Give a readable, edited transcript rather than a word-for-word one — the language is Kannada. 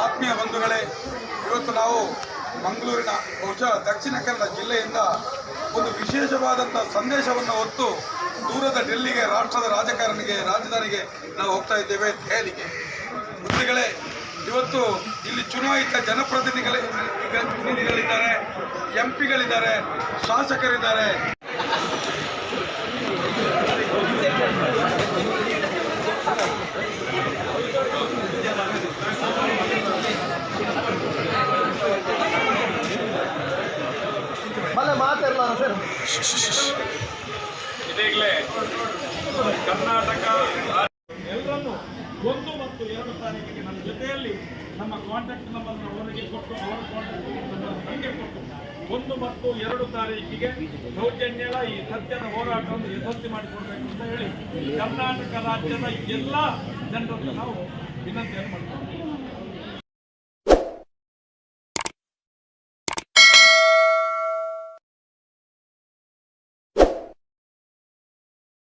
ಆತ್ಮೀಯ ಬಂಧುಗಳೇ, ಇವತ್ತು ನಾವು ಮಂಗಳೂರಿನ ಬಹುಶಃ ದಕ್ಷಿಣ ಕನ್ನಡ ಜಿಲ್ಲೆಯಿಂದ ಒಂದು ವಿಶೇಷವಾದಂಥ ಸಂದೇಶವನ್ನು ಹೊತ್ತು ದೂರದ ಡೆಲ್ಲಿಗೆ, ರಾಷ್ಟ್ರದ ರಾಜಧಾನಿಗೆ ನಾವು ಹೋಗ್ತಾ ಇದ್ದೇವೆ, ದೆಹಲಿಗೆ. ಬಂಧುಗಳೇ, ಇವತ್ತು ಇಲ್ಲಿ ಚುನಾಯಿತ ಜನಪ್ರತಿನಿಧಿಗಳಿದ್ದಾರೆ, ಎಂಪಿಗಳಿದ್ದಾರೆ, ಶಾಸಕರಿದ್ದಾರೆ. ಇದೀಗಲೇ ಕರ್ನಾಟಕ ಎಲ್ಲರನ್ನು 1 ಮತ್ತು 2 ತಾರೀಕಿಗೆ ನಮ್ಮ ಜೊತೆಯಲ್ಲಿ ನಮ್ಮ ಕಾಂಟ್ಯಾಕ್ಟ್ ನಂಬರ್ ಅವರಿಗೆ ಕೊಟ್ಟು, ಅವರ ಕಾಂಟ್ಯಾಕ್ಟ್ ನಂಬರ್ ನನಗೆ ಕೊಟ್ಟು 1 ಮತ್ತು 2 ತಾರೀಕಿಗೆ ಸೌಜನ್ಯದ ಈ ಸತ್ಯದ ಹೋರಾಟವನ್ನು ಯಶಸ್ವಿ ಮಾಡಿಕೊಡ್ಬೇಕು ಅಂತ ಹೇಳಿ ಕರ್ನಾಟಕ ರಾಜ್ಯದ ಎಲ್ಲ ಜನರನ್ನು ನಾವು ವಿನಂತಿಯನ್ನು ಮಾಡ್ತೀವಿ.